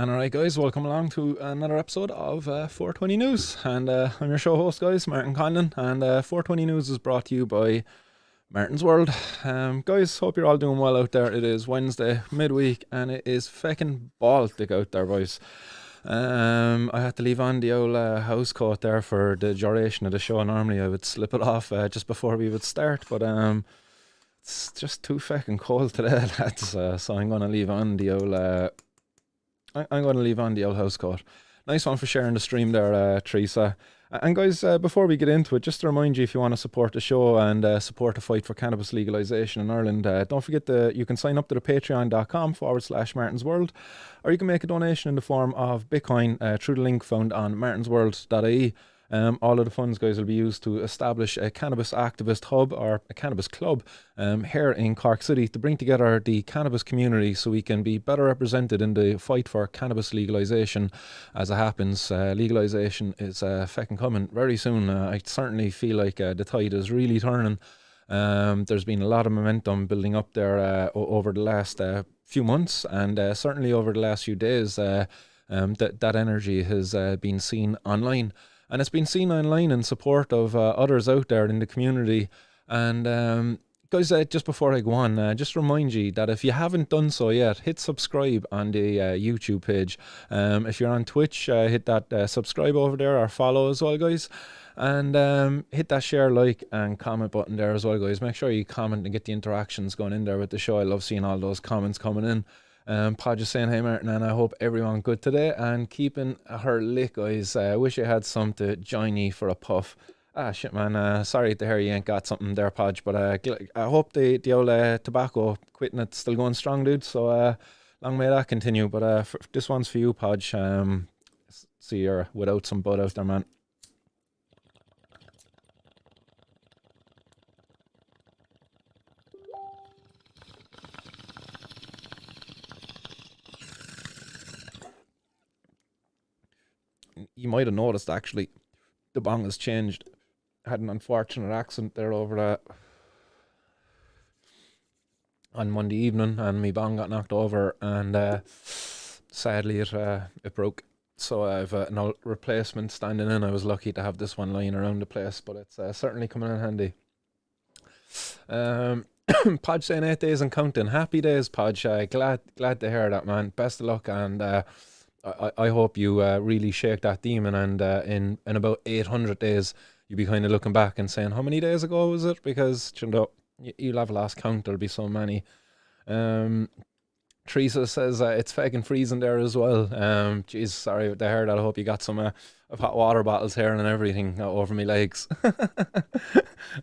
And alright guys, welcome along to another episode of 420 News. And I'm your show host guys, Martin Conlon. And 420 News is brought to you by Martin's World. Guys, hope you're all doing well out there. It is Wednesday, midweek, and it is feckin' Baltic out there, boys. I had to leave on the old house coat there for the duration of the show. Normally I would slip it off just before we would start, but it's just too feckin' cold today, lads. So I'm going to leave on the old... I'm going to leave on the old house coat. Nice one for sharing the stream there, Teresa. And guys, before we get into it, just to remind you, if you want to support the show and support the fight for cannabis legalization in Ireland, don't forget you can sign up to the patreon.com/martinsworld, or you can make a donation in the form of Bitcoin through the link found on martinsworld.ie. All of the funds, guys, will be used to establish a cannabis activist hub or a cannabis club here in Cork City to bring together the cannabis community so we can be better represented in the fight for cannabis legalization as it happens. Legalization is feckin' coming very soon. I certainly feel like the tide is really turning. There's been a lot of momentum building up there over the last few months, and certainly over the last few days that energy has been seen online. And it's been seen online in support of others out there in the community. And guys, just before I go on, just remind you that if you haven't done so yet, hit subscribe on the YouTube page. If you're on Twitch, hit that subscribe over there or follow as well, guys. And hit that share, like, and comment button there as well, guys. Make sure you comment and get the interactions going in there with the show. I love seeing all those comments coming in. Pod just saying, hey Martin, and I hope everyone good today and keeping her lit, guys. Wish I had some to join you for a puff. Shit, man. Sorry to hear you ain't got something there, Podge, but I hope the old tobacco quitting it's still going strong, dude. So long may that continue. But this one's for you, Podge. See you're without some bud out there, man. You might have noticed, actually, the bong has changed. I had an unfortunate accident there over on Monday evening, and my bong got knocked over, and sadly it broke. So I've no replacement standing in. I was lucky to have this one lying around the place, but it's certainly coming in handy. Podge saying 8 days and counting. Happy days, Podge. Glad to hear that, man. Best of luck, and I hope you really shake that demon, and in about 800 days you'll be kind of looking back and saying, how many days ago was it? Because you know, you'll have lost count. There'll be so many. Teresa says it's fucking freezing there as well. Jeez, sorry to hear that. I hope you got some of hot water bottles here and everything over my legs.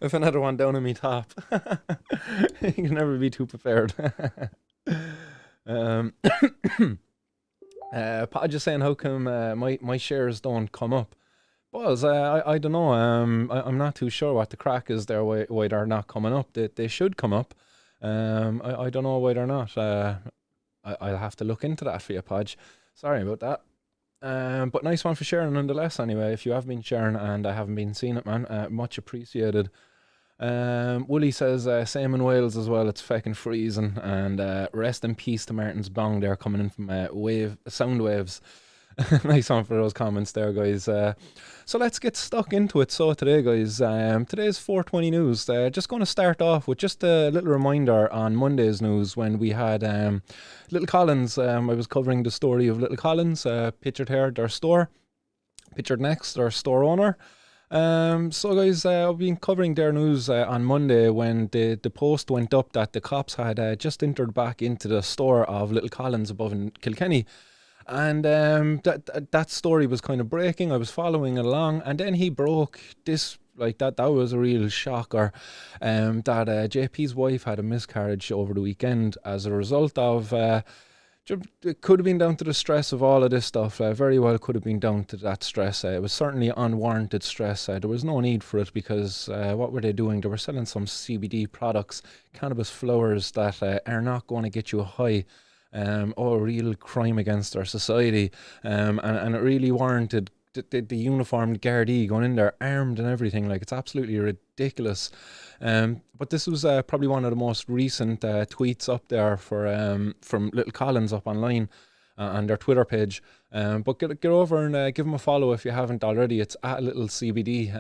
With another one down on me top. You can never be too prepared. Pod just saying, how come my shares don't come up? Buzz, I don't know. I'm not too sure what the crack is there, why they're not coming up. They should come up. I don't know why they're not. I'll have to look into that for you, Podge. Sorry about that. But nice one for sharing nonetheless anyway. If you have been sharing and I haven't been seeing it, man, much appreciated. Wooly says, same in Wales as well, it's feckin' freezing, and rest in peace to Martin's bong there, coming in from sound waves. Nice one for those comments there, guys. So let's get stuck into it. So today, guys, today's 420 News. Just going to start off with just a little reminder on Monday's news when we had Little Collins. I was covering the story of Little Collins, pictured here, their store, pictured next, their store owner. So guys, I've been covering their news on Monday when the post went up that the cops had just entered back into the store of Little Collins above in Kilkenny. And that story was kind of breaking. I was following it along, and then he broke this, like that was a real shocker, that JP's wife had a miscarriage over the weekend as a result of it could have been down to the stress of all of this stuff. Very well could have been down to that stress. It was certainly unwarranted stress. There was no need for it, because what were they doing? They were selling some CBD products, cannabis flowers that are not going to get you high. Real crime against our society. And it really warranted the uniformed Gardaí going in there armed and everything. Like, it's absolutely ridiculous. But this was probably one of the most recent tweets up there for from Little Collins up online. on their Twitter page. But get over and give them a follow if you haven't already. It's at little CBD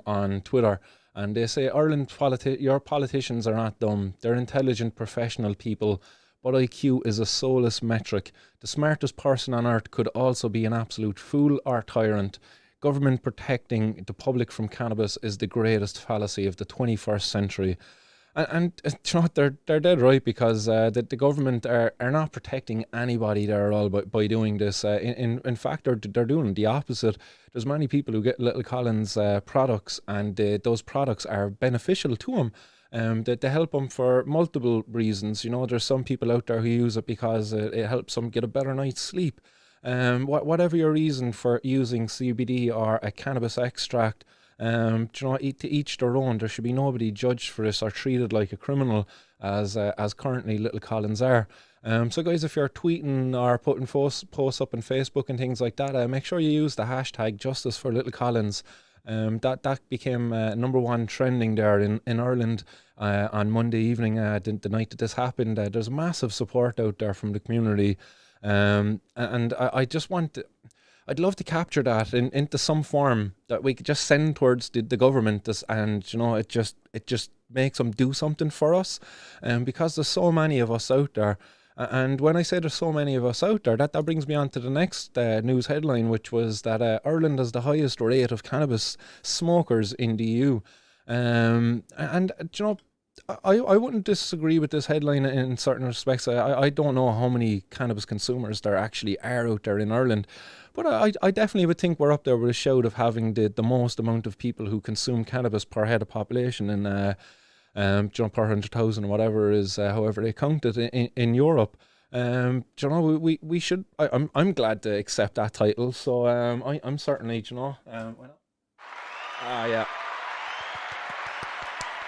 on Twitter. And they say, Ireland, your politicians are not dumb. They're intelligent, professional people. But IQ is a soulless metric. The smartest person on earth could also be an absolute fool or tyrant. Government protecting the public from cannabis is the greatest fallacy of the 21st century. And you know what, they're dead right, because the government are not protecting anybody there at all by doing this. In fact, they're doing the opposite. There's many people who get Little Collins products, and those products are beneficial to them. They help them for multiple reasons. You know, there's some people out there who use it because it helps them get a better night's sleep. Whatever your reason for using CBD or a cannabis extract, you know, to each their own. There should be nobody judged for this or treated like a criminal, as currently Little Collins are. So guys, if you're tweeting or putting posts up on Facebook and things like that, make sure you use the hashtag Justice for Little Collins. That became #1 trending there in Ireland on Monday evening, the night that this happened. There's massive support out there from the community. And I just I'd love to capture that into some form that we could just send towards the government, and you know, it just makes them do something for us, because there's so many of us out there. And when I say there's so many of us out there, that brings me on to the next news headline, which was that Ireland has the highest rate of cannabis smokers in the EU. And you know, I wouldn't disagree with this headline in certain respects. I don't know how many cannabis consumers there actually are out there in Ireland, but I definitely would think we're up there with a shout of having the most amount of people who consume cannabis per head of population in per 100,000 or whatever is, however they count it in Europe. You know, we should. I'm glad to accept that title. So I'm certainly, you know, yeah.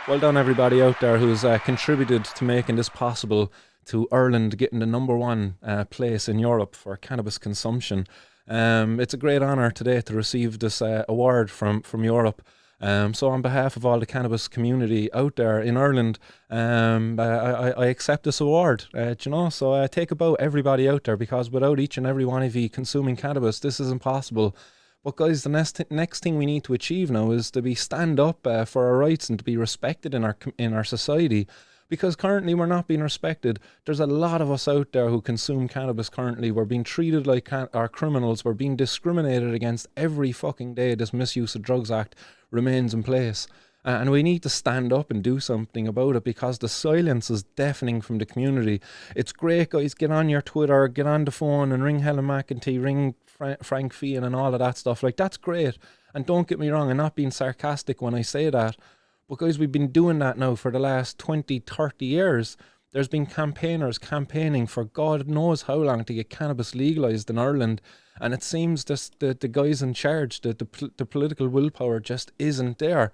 Well done, everybody out there who's contributed to making this possible, to Ireland getting the #1 place in Europe for cannabis consumption. It's a great honour today to receive this award from Europe. So on behalf of all the cannabis community out there in Ireland, I accept this award, you know, so take a bow, everybody out there, because without each and every one of you consuming cannabis, this isn't possible. But guys, the next thing we need to achieve now is to stand up for our rights and to be respected in our society, because currently we're not being respected. There's a lot of us out there who consume cannabis currently. We're being treated like our criminals. We're being discriminated against every fucking day. This Misuse of Drugs Act remains in place. And we need to stand up and do something about it, because the silence is deafening from the community. It's great, guys. Get on your Twitter, get on the phone and ring Helen McEntee, ring Frank Fian and all of that stuff. Like, that's great. And don't get me wrong, I'm not being sarcastic when I say that. But guys, we've been doing that now for the last 20, 30 years. There's been campaigners campaigning for God knows how long to get cannabis legalised in Ireland. And it seems the guys in charge, the political willpower just isn't there.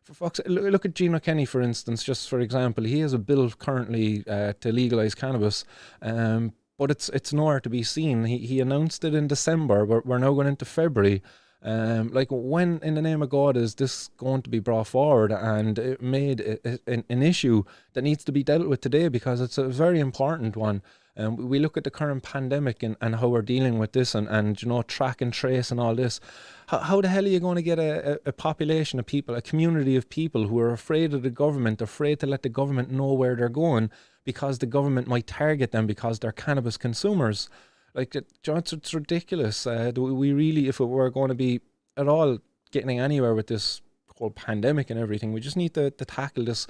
For fuck's sake, look at Gino Kenny, for instance, just for example. He has a bill currently to legalise cannabis, but it's nowhere to be seen. He announced it in December, but we're now going into February. Like, when in the name of God is this going to be brought forward and it made an issue that needs to be dealt with today, because it's a very important one. We look at the current pandemic and how we're dealing with this, and you know, track and trace and all this. How the hell are you going to get a population of people, a community of people who are afraid of the government, afraid to let the government know where they're going, because the government might target them because they're cannabis consumers? Like, it's ridiculous. We really, if we were going to be at all getting anywhere with this whole pandemic and everything, we just need to tackle this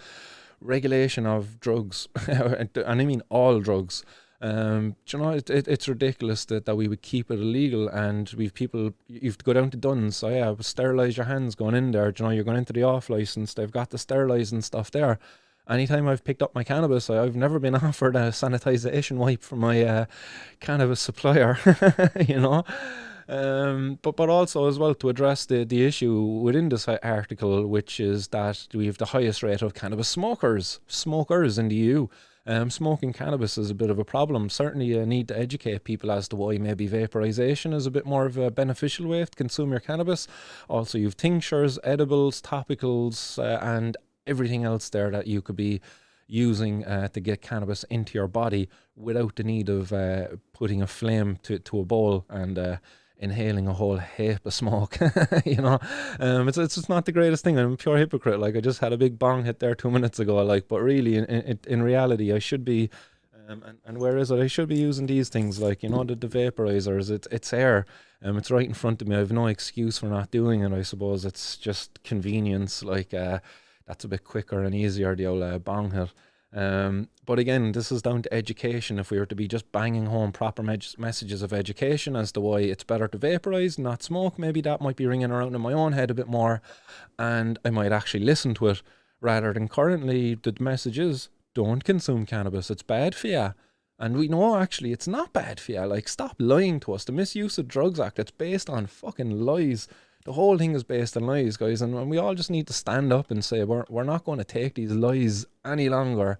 regulation of drugs, and I mean all drugs. You know, it's ridiculous that we would keep it illegal, and we've people, you have to go down to Dunn's, so yeah, sterilise your hands going in there. You know, you're going into the off licence, they've got the sterilising stuff there. Anytime I've picked up my cannabis, I've never been offered a sanitisation wipe from my cannabis supplier, you know. But also as well, to address the issue within this article, which is that we have the highest rate of cannabis smokers in the EU. Smoking cannabis is a bit of a problem. Certainly you need to educate people as to why maybe vaporization is a bit more of a beneficial way to consume your cannabis. Also, you've tinctures, edibles, topicals, and everything else there that you could be using to get cannabis into your body without the need of putting a flame to a bowl and inhaling a whole heap of smoke. You know, it's just not the greatest thing. I'm a pure hypocrite. Like, I just had a big bong hit there 2 minutes ago. Like, but really, in reality, I should be. And where is it? I should be using these things, like, you know, the vaporizers. It's air. It's right in front of me. I have no excuse for not doing it. I suppose it's just convenience. Like, that's a bit quicker and easier, the old bong hit. But again, this is down to education. If we were to be just banging home proper messages of education as to why it's better to vaporize, not smoke, maybe that might be ringing around in my own head a bit more, and I might actually listen to it, rather than currently the message is, don't consume cannabis, it's bad for you. And we know actually it's not bad for you. Like, stop lying to us. The Misuse of Drugs Act, it's based on fucking lies. The whole thing is based on lies, guys, and we all just need to stand up and say we're not going to take these lies any longer.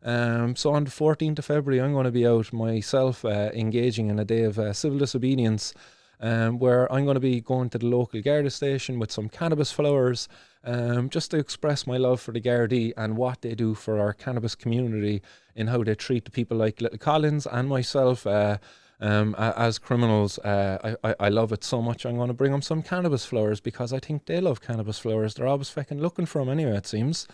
So on the 14th of February, I'm going to be out myself engaging in a day of civil disobedience, where I'm going to be going to the local Garda station with some cannabis flowers, just to express my love for the Gardaí and what they do for our cannabis community, in how they treat the people like Little Collins and myself as criminals. I love it so much. I'm going to bring them some cannabis flowers because I think they love cannabis flowers. They're always fucking looking for them anyway, it seems.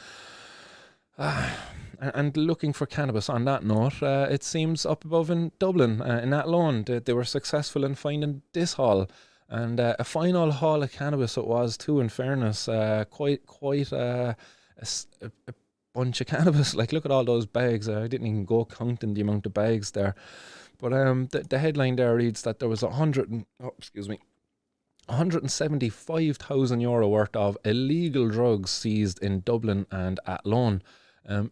And looking for cannabis on that note, it seems up above in Dublin, in Athlone, they were successful in finding this haul. And a fine old haul of cannabis it was too, in fairness. Quite a bunch of cannabis. Like, look at all those bags. I didn't even go counting the amount of bags there. But the headline there reads that there was 175,000 euro worth of illegal drugs seized in Dublin and Athlone.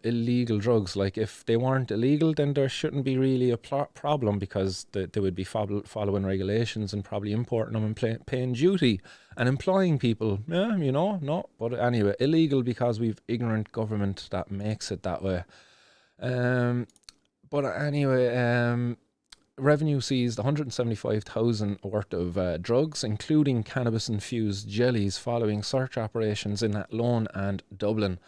Illegal drugs. Like, if they weren't illegal, then there shouldn't be really a problem, because they would be following regulations and probably importing them and paying duty and employing people. Yeah, you know, no. But anyway, illegal because we've ignorant government that makes it that way. But anyway, revenue seized 175,000 worth of drugs, including cannabis-infused jellies, following search operations in Athlone and Dublin.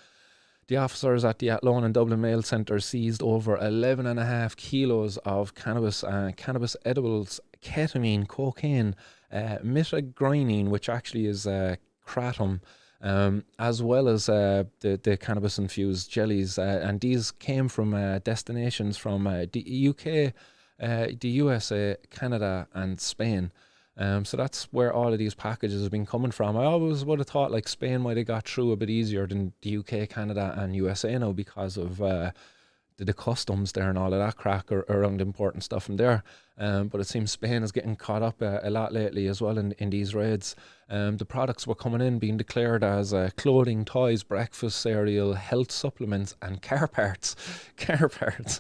The officers at the Athlone and Dublin Mail Centre seized over 11.5 kilos of cannabis edibles, ketamine, cocaine, methylgrenine, which actually is kratom, as well as the cannabis-infused jellies. And these came from destinations from the UK, the USA, Canada and Spain. So that's where all of these packages have been coming from. I always would have thought like Spain might have got through a bit easier than the UK, Canada and USA now, because of the customs there and all of that crack around important stuff from there. But it seems Spain is getting caught up a lot lately as well in these raids. The products were coming in being declared as clothing, toys, breakfast cereal, health supplements and car parts. Car parts.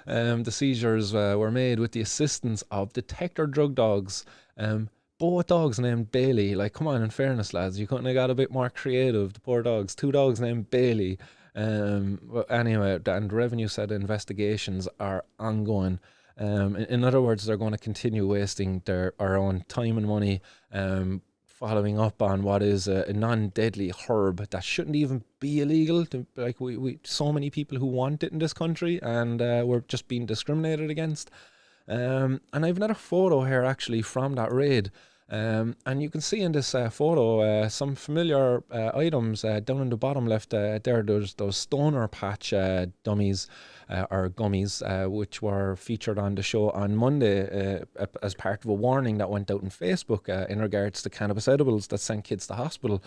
The seizures were made with the assistance of detector drug dogs. Both dogs named Bailey. Like, come on, in fairness, lads, you couldn't have got a bit more creative. The poor dogs. 2 dogs named Bailey. Well, anyway, and revenue said investigations are ongoing. In other words, they're going to continue wasting our own time and money, following up on what is a non-deadly herb that shouldn't even be illegal. Like, we so many people who want it in this country, and we're just being discriminated against. And I've another photo here actually from that raid. And you can see in this photo some familiar items down in the bottom left there. There's those stoner patch dummies or gummies, which were featured on the show on Monday as part of a warning that went out on Facebook in regards to cannabis edibles that sent kids to hospital.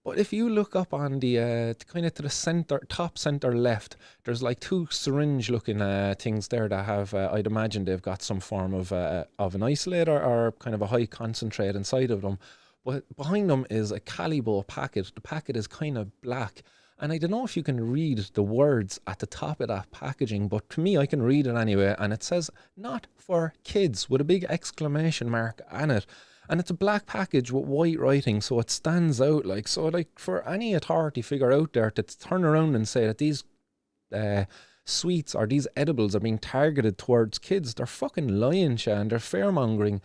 But if you look up on the kind of to the top center left, there's like 2 syringe-looking things there that have, I'd imagine they've got some form of an isolator or kind of a high concentrate inside of them. But behind them is a Calibo packet. The packet is kind of black. And I don't know if you can read the words at the top of that packaging, but to me, I can read it anyway. And it says, "Not for kids," with a big exclamation mark on it. And it's a black package with white writing, so it stands out. Like, so like for any authority figure out there to turn around and say that these sweets or these edibles are being targeted towards kids, they're fucking lying, Shan. They're fear-mongering.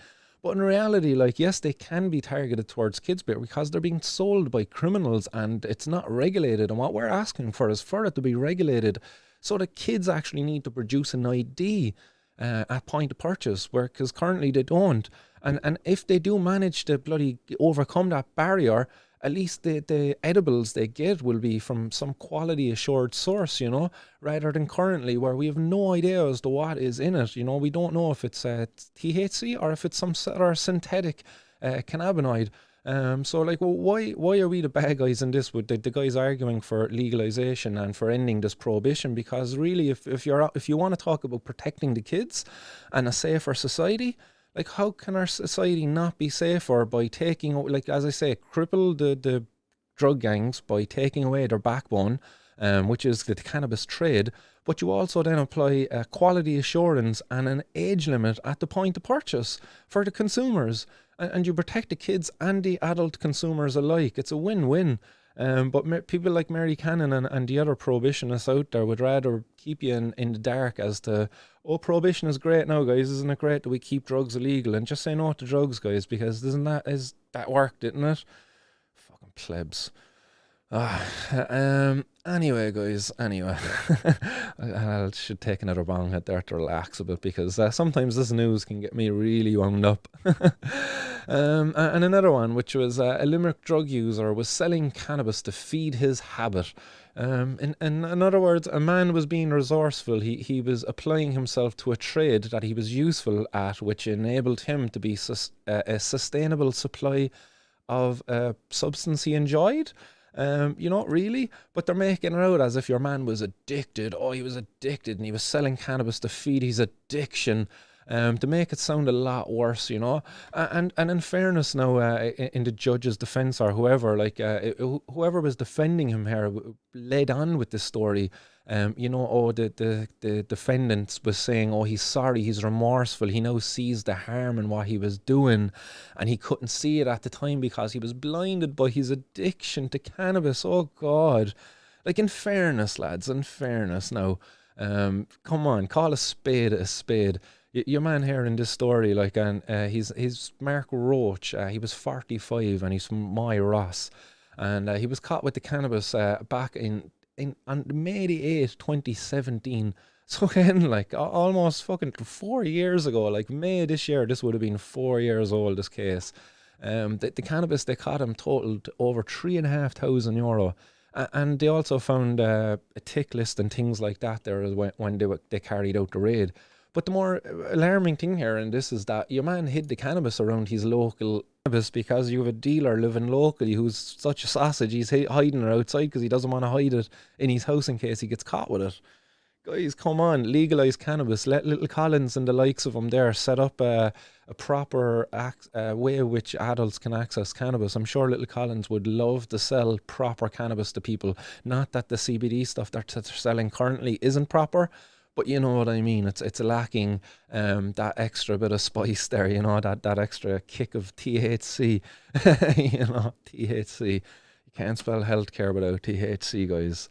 But in reality, like, yes, they can be targeted towards kids because they're being sold by criminals and it's not regulated. And what we're asking for is for it to be regulated so that kids actually need to produce an ID at point of purchase, because currently they don't. And if they do manage to bloody overcome that barrier, at least the edibles they get will be from some quality assured source, rather than currently where we have no idea as to what is in it. We don't know if it's THC or if it's some sort of synthetic cannabinoid. So like, why are we the bad guys in this with the guys arguing for legalization and for ending this prohibition? Because really, if you want to talk about protecting the kids and a safer society, like, how can our society not be safer by taking, like, as I say, cripple the drug gangs by taking away their backbone, which is the cannabis trade, but you also then apply quality assurance and an age limit at the point of purchase for the consumers, and you protect the kids and the adult consumers alike. It's a win-win. But people like Mary Cannon and the other prohibitionists out there would rather keep you in the dark as to, oh, prohibition is great now, guys. Isn't it great that we keep drugs illegal? And just say no to drugs, guys, because is that worked, didn't it? Fucking plebs. Anyway, guys, I should take another bong hit there to relax a bit, because sometimes this news can get me really wound up. And another one, which was a Limerick drug user was selling cannabis to feed his habit. In other words, a man was being resourceful. He was applying himself to a trade that he was useful at, which enabled him to be a sustainable supply of substance he enjoyed. Really, but they're making it out as if your man was addicted. Oh, he was addicted and he was selling cannabis to feed his addiction, to make it sound a lot worse, and in fairness now, in the judge's defense or whoever, like, whoever was defending him here led on with this story. The defendant was saying, oh, he's sorry, he's remorseful, he now sees the harm in what he was doing, and he couldn't see it at the time because he was blinded by his addiction to cannabis. Oh God. Like, in fairness, lads, in fairness now, come on, call a spade a spade. Your man here in this story, like, and he's Mark Roach. He was 45 and he's from Moy Ross, and he was caught with the cannabis back on May the 8th, 2017. So again, like, almost fucking 4 years ago, like May this year, this would have been 4 years old, this case. The cannabis they caught him totaled over €3,500. And they also found a tick list and things like that there when they carried out the raid. But the more alarming thing here in this is that your man hid the cannabis around his local cannabis because you have a dealer living locally who's such a sausage. He's hiding it outside because he doesn't want to hide it in his house in case he gets caught with it. Guys, come on, legalize cannabis. Let Little Collins and the likes of them there set up a proper way in which adults can access cannabis. I'm sure Little Collins would love to sell proper cannabis to people. Not that the CBD stuff that they're selling currently isn't proper, but you know what I mean. It's lacking that extra bit of spice there, that extra kick of THC. THC. You can't spell healthcare without THC, guys.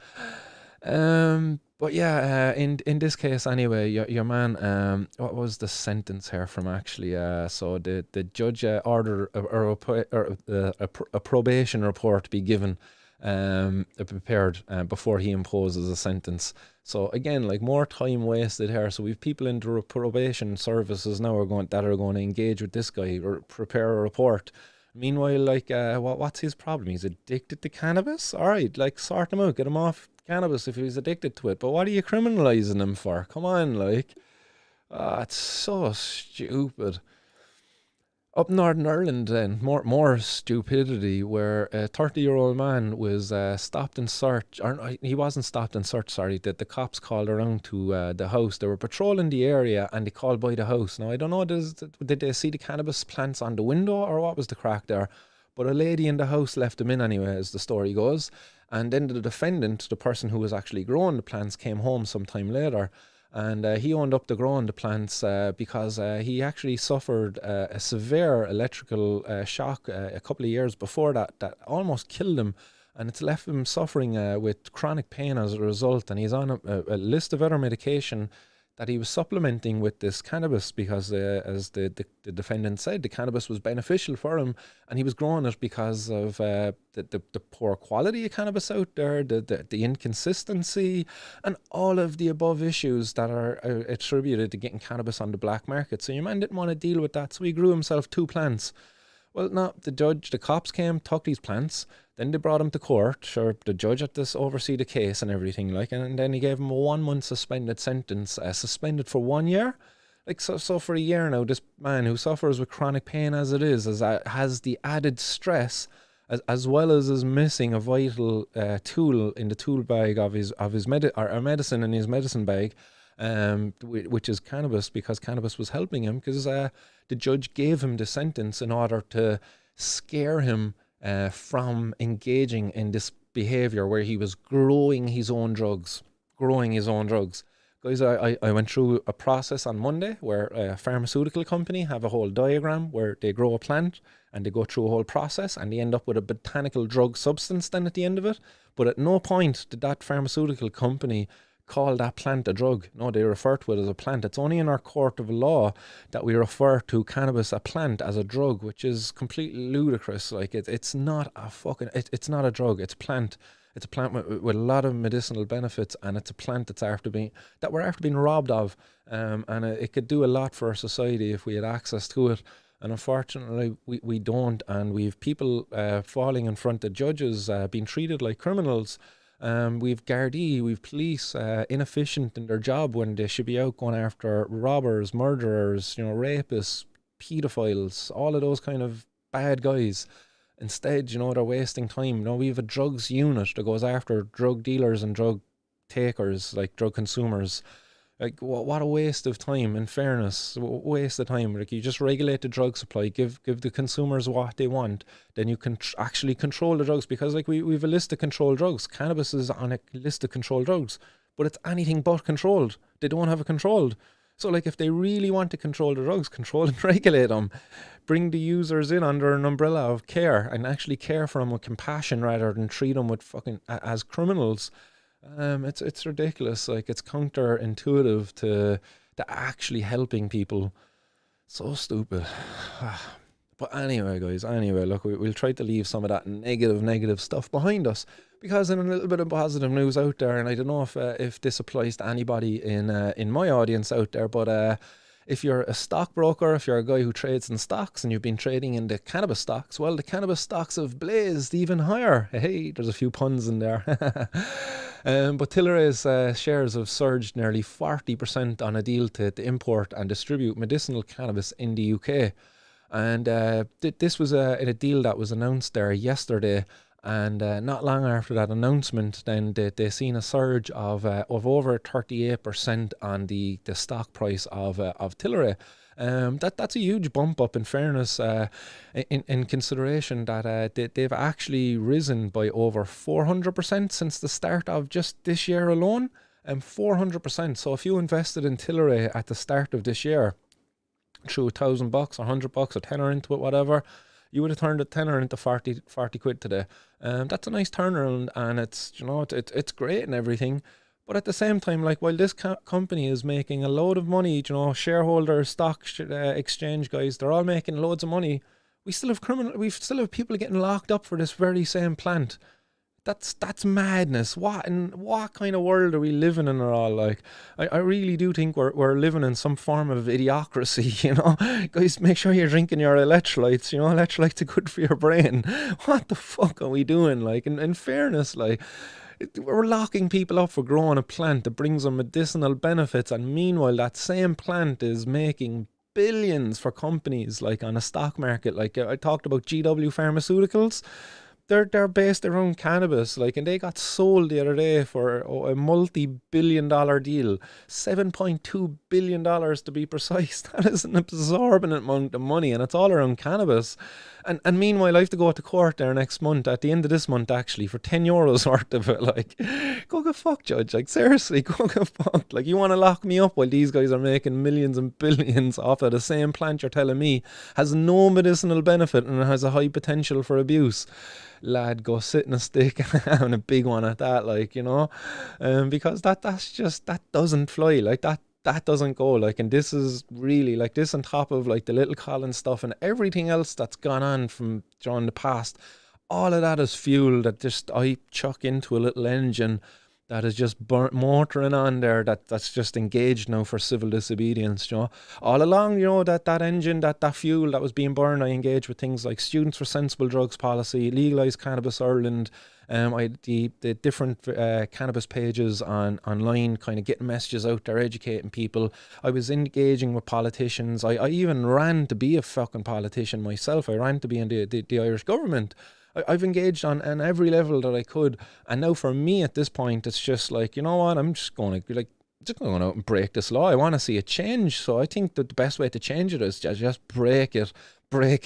But yeah, in this case anyway, your man, what was the sentence here from actually? So the judge ordered a probation report be given, prepared before he imposes a sentence. So again, like, more time wasted here. So we've people in the probation services now are going to engage with this guy or prepare a report. Meanwhile, like, what's his problem? He's addicted to cannabis. All right, like, sort him out, get him off cannabis if he's addicted to it. But what are you criminalizing him for? Come on, like, it's so stupid. Up Northern Ireland, then, more stupidity, where a 30-year-old man was stopped and searched. Or he wasn't stopped and searched, sorry. The cops called around to the house. They were patrolling the area and they called by the house. Now, I don't know, did they see the cannabis plants on the window or what was the crack there? But a lady in the house left them in anyway, as the story goes. And then the defendant, the person who was actually growing the plants, came home sometime later. And he owned up to growing the plants because he actually suffered a severe electrical shock a couple of years before that almost killed him. And it's left him suffering with chronic pain as a result. And he's on a list of other medication that he was supplementing with this cannabis because, as the defendant said, the cannabis was beneficial for him, and he was growing it because of the poor quality of cannabis out there, the inconsistency, and all of the above issues that are attributed to getting cannabis on the black market. So your man didn't want to deal with that, so he grew himself 2 plants. Well, no, the cops came, took these plants, then they brought him to court. Sure, the judge had to oversee the case and everything, like, and then he gave him a 1-month suspended sentence, suspended for 1 year. Like, so for a year now, this man who suffers with chronic pain as it is, has the added stress, as well as missing a vital tool in the tool bag of his medicine in his medicine bag, which is cannabis, because cannabis was helping him, because the judge gave him the sentence in order to scare him from engaging in this behavior where he was growing his own drugs. Guys, I went through a process on Monday where a pharmaceutical company have a whole diagram where they grow a plant and they go through a whole process and they end up with a botanical drug substance then at the end of it. But at no point did that pharmaceutical company call that plant a drug. No, they refer to it as a plant. It's only in our court of law that we refer to cannabis, a plant, as a drug, which is completely ludicrous. Like, it's not a fucking, it's not a drug, it's a plant. It's a plant with a lot of medicinal benefits, and it's a plant that we're after being robbed of. And it could do a lot for our society if we had access to it. And unfortunately, we don't. And we've people falling in front of judges, being treated like criminals. We've Gardaí, we've police inefficient in their job when they should be out going after robbers, murderers, rapists, pedophiles, all of those kind of bad guys. Instead, they're wasting time. We have a drugs unit that goes after drug dealers and drug takers, like drug consumers. Like, what a waste of time, in fairness, waste of time. Like, you just regulate the drug supply, give the consumers what they want, then you can actually control the drugs, because like we've a list of controlled drugs. Cannabis is on a list of controlled drugs, but it's anything but controlled. They don't have it controlled. So like, if they really want to control the drugs, control and regulate them. Bring the users in under an umbrella of care and actually care for them with compassion rather than treat them with fucking as criminals. It's ridiculous. Like, it's counterintuitive to actually helping people. So stupid. But anyway, guys, look, we'll try to leave some of that negative stuff behind us, because in a little bit of positive news out there, and I don't know if this applies to anybody in my audience out there, but if you're a stockbroker, if you're a guy who trades in stocks and you've been trading in the cannabis stocks, well, the cannabis stocks have blazed even higher. Hey, there's a few puns in there. But Tilray's shares have surged nearly 40% on a deal to import and distribute medicinal cannabis in the UK. And this was in a deal that was announced there yesterday. And not long after that announcement, then they seen a surge of over 38% on the stock price of Tilray. That's a huge bump up, in fairness, in consideration that they've actually risen by over 400% since the start of just this year alone. 400%. So if you invested in Tilray at the start of this year, threw $1,000 or $100 or tenner into it, whatever, you would have turned a tenner into 40 quid today. That's a nice turnaround, and it's it's great and everything. But at the same time, like, while this company is making a load of money, shareholders, stock exchange guys, they're all making loads of money. We still have people getting locked up for this very same plant. That's madness. What kind of world are we living in? All, like, I really do think we're living in some form of idiocracy. Guys, make sure you're drinking your electrolytes. Electrolytes are good for your brain. What the fuck are we doing? Like, in fairness, like, we're locking people up for growing a plant that brings them medicinal benefits, and meanwhile that same plant is making billions for companies, like, on a stock market. Like, I talked about GW Pharmaceuticals. They're based around cannabis, like, and they got sold the other day for a multi-billion-dollar deal, $7.2 billion to be precise. That is an absorbent amount of money, and it's all around cannabis. And meanwhile, I have to go to court there next month, at the end of this month actually, for €10 worth of it. Like, go get fucked, judge. Like, seriously, go get fucked. Like, you want to lock me up while these guys are making millions and billions off of the same plant you're telling me has no medicinal benefit and has a high potential for abuse. Lad, go sit in a stick and a big one at that, like, because that doesn't fly. Like, that doesn't go, like, and this is really, like, this on top of, like, the Little Collins stuff and everything else that's gone on from during the past, all of that is fuel that just I chuck into a little engine that is just burnt motoring on there, that's just engaged now for civil disobedience, you know. All along, you know, that engine, that fuel that was being burned, I engaged with things like Students for Sensible Drugs policy, Legalize Cannabis Ireland, the different cannabis pages online, kind of getting messages out there, educating people. I was engaging with politicians. I even ran to be a fucking politician myself. I ran to be in the Irish government. I've engaged on every level that I could, and now for me at this point, it's just like, you know what, I'm just going to out and break this law. I want to see it change. So I think that the best way to change it is just break it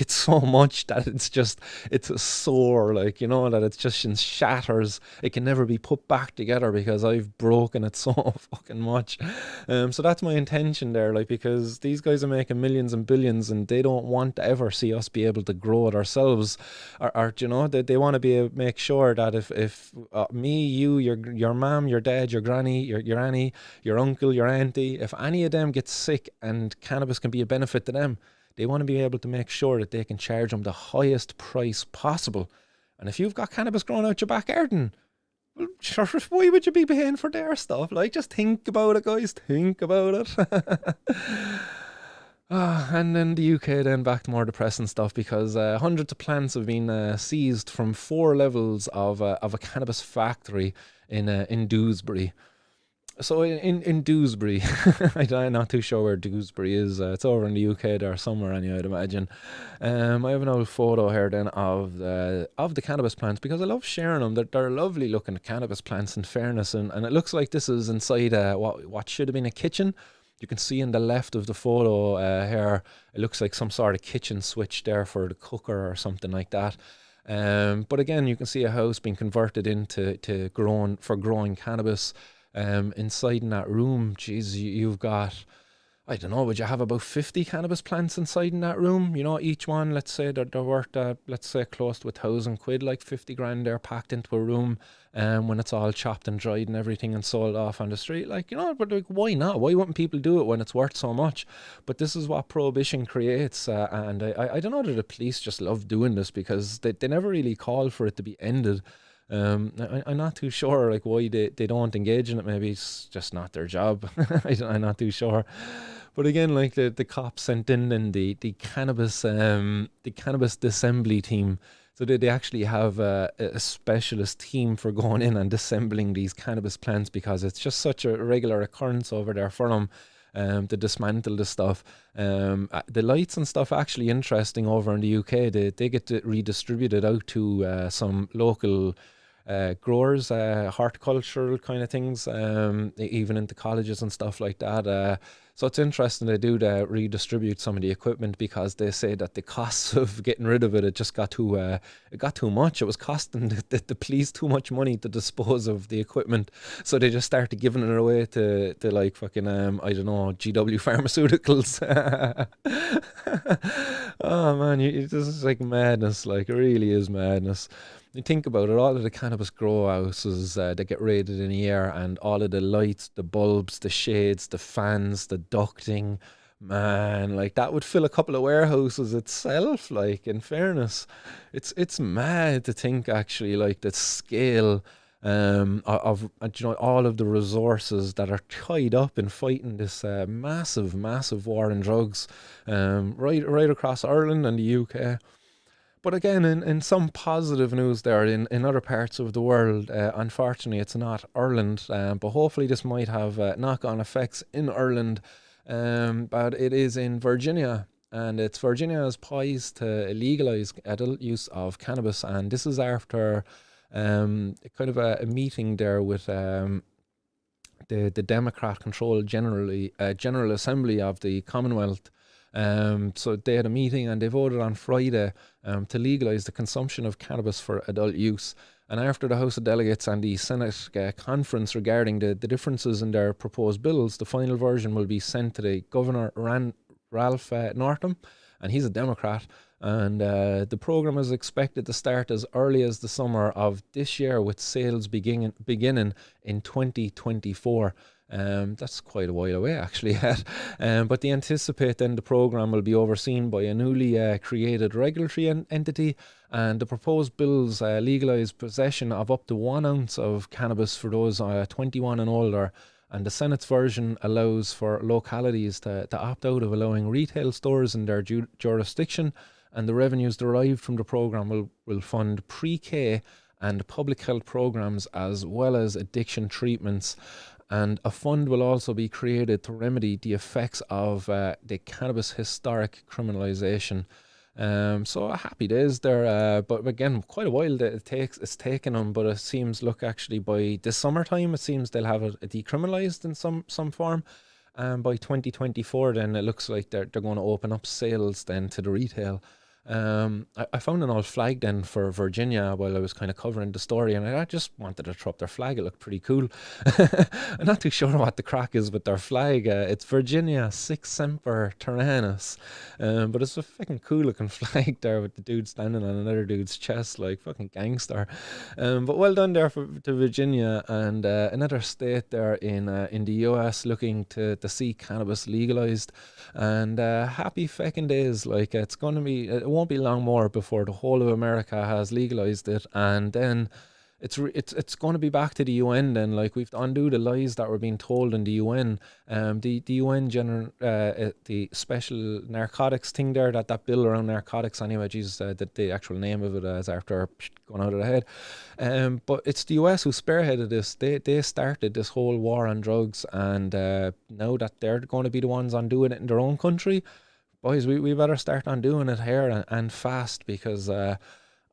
so much that it's a sore, like, you know, that it's just in shatters. It can never be put back together because I've broken it so fucking much. So that's my intention there, like, because these guys are making millions and billions, and they don't want to ever see us be able to grow it ourselves, or you know, they want to be able to make sure that if me, you, your mom, your dad, your granny, your auntie, your uncle, your auntie, if any of them gets sick and cannabis can be a benefit to them, they want to be able to make sure that they can charge them the highest price possible. And if you've got cannabis growing out your back garden, well, sure, why would you be paying for their stuff? Like, just think about it, guys. Think about it. And then the UK, then back to more depressing stuff, because hundreds of plants have been seized from 4 levels of a cannabis factory in Dewsbury. So in Dewsbury, I'm not too sure where Dewsbury is. It's over in the UK there somewhere, anyway, I'd imagine. I have an old photo here then of the cannabis plants, because I love sharing them. They're lovely looking cannabis plants, in fairness, and it looks like this is inside what should have been a kitchen. You can see in the left of the photo here, it looks like some sort of kitchen switch there for the cooker or something like that. But again, you can see a house being converted into growing cannabis. Inside in that room, geez, you've got, I don't know, would you have about 50 cannabis plants inside in that room? You know, each one, let's say they're worth, let's say close to £1,000, like 50 grand they're packed into a room, when it's all chopped and dried and everything and sold off on the street. Like, you know, but like, why not? Why wouldn't people do it when it's worth so much? But this is what prohibition creates, and I don't know that the police just love doing this, because they never really call for it to be ended. I'm not too sure, like, why they don't engage in it. Maybe it's just not their job. I'm not too sure. But again, like, the cops sent in the cannabis disassembly team. So they actually have a specialist team for going in and disassembling these cannabis plants, because it's just such a regular occurrence over there for them. To dismantle the stuff. The lights and stuff, actually interesting over in the UK. They get redistributed out to some local growers, horticultural kind of things, even into colleges and stuff like that. So it's interesting they do redistribute some of the equipment, because they say that the costs of getting rid of it just got too much. It was costing the police too much money to dispose of the equipment, so they just started giving it away to like fucking I don't know, GW Pharmaceuticals. Oh man, this is like madness. Like, it really is madness. You think about it, all of the cannabis grow houses that get raided in a year, and all of the lights, the bulbs, the shades, the fans, the ducting, man, like, that would fill a couple of warehouses itself. Like, in fairness, it's mad to think, actually, like, the scale of you know, all of the resources that are tied up in fighting this massive war on drugs, right across Ireland and the UK. But again, in some positive news there, in other parts of the world, unfortunately it's not Ireland, but hopefully this might have knock-on effects in Ireland, but it is in Virginia, and it's Virginia's poised to legalize adult use of cannabis, and this is after kind of a meeting there with the Democrat-controlled General Assembly of the Commonwealth. So they had a meeting, and they voted on Friday to legalise the consumption of cannabis for adult use. And after the House of Delegates and the Senate conference regarding the differences in their proposed bills, the final version will be sent to the Governor Ralph Northam, and he's a Democrat, And the program is expected to start as early as the summer of this year, with sales beginning in 2024. That's quite a while away, actually. But they anticipate then the program will be overseen by a newly created regulatory entity, and the proposed bills legalise possession of up to 1 ounce of cannabis for those 21 and older. And the Senate's version allows for localities to opt out of allowing retail stores in their jurisdiction, and the revenues derived from the program will fund pre-K and public health programs as well as addiction treatments. And a fund will also be created to remedy the effects of the cannabis historic criminalisation. So happy days there, but again, quite a while that it's taken them. But it seems, look, actually by this summertime, it seems they'll have it decriminalised in some form. By 2024, then it looks like they're going to open up sales then to the retail. I found an old flag then for Virginia while I was kind of covering the story, and I just wanted to throw up their flag. It looked pretty cool. I'm not too sure what the crack is with their flag. It's Virginia Sic Semper Tyrannis, but it's a fucking cool looking flag there with the dude standing on another dude's chest like fucking gangster. But well done there to Virginia, and another state there in the US looking to see cannabis legalized. And happy fucking days. Like, it's going to be, it won't be long more before the whole of America has legalized it, and then it's going to be back to the UN then. Like, we've to undo the lies that were being told in the UN. The UN general, the special narcotics thing there, that bill around narcotics anyway, Jesus, that the actual name of it is after going out of the head. But it's the US who spearheaded this. They started this whole war on drugs, and now that they're going to be the ones on doing it in their own country, boys, we better start on doing it here and fast, because I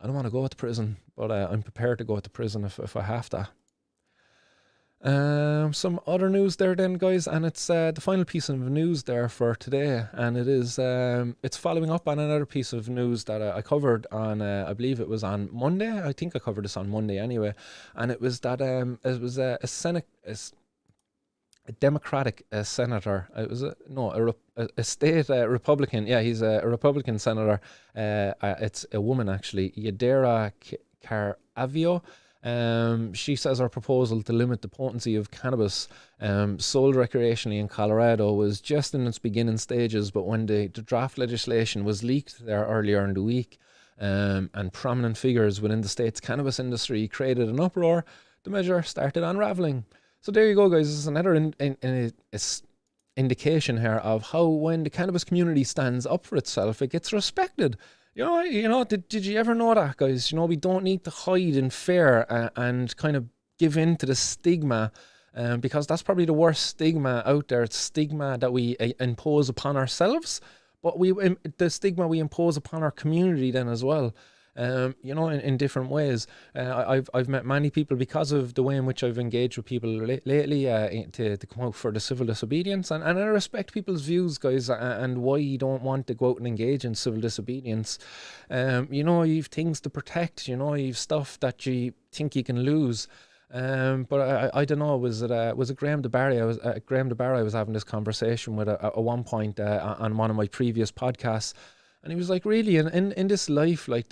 don't want to go to prison, but I'm prepared to go to prison if I have to. Some other news there then, guys, and it's the final piece of news there for today, and it is it's following up on another piece of news that I covered on I believe it was on Monday. I think I covered this on Monday anyway, and it was that it was a Democratic senator. It was a state Republican. Yeah, he's a Republican senator. It's a woman, actually, Yadira Caravio. She says her proposal to limit the potency of cannabis sold recreationally in Colorado was just in its beginning stages, but when the draft legislation was leaked there earlier in the week, and prominent figures within the state's cannabis industry created an uproar, the measure started unraveling. So there you go, guys. This is another indication here of how, when the cannabis community stands up for itself, it gets respected. You know. Did you ever know that, guys? You know, we don't need to hide in fear and kind of give in to the stigma, because that's probably the worst stigma out there. It's stigma that we impose upon ourselves, but the stigma we impose upon our community then as well. You know, in different ways. I've met many people because of the way in which I've engaged with people lately to come out for the civil disobedience, and I respect people's views, guys, and why you don't want to go out and engage in civil disobedience. You know, you've things to protect, you know, you've stuff that you think you can lose. But I don't know, was it Graham DeBarry? I was having this conversation with at one point on one of my previous podcasts. And he was like, really, in this life, like,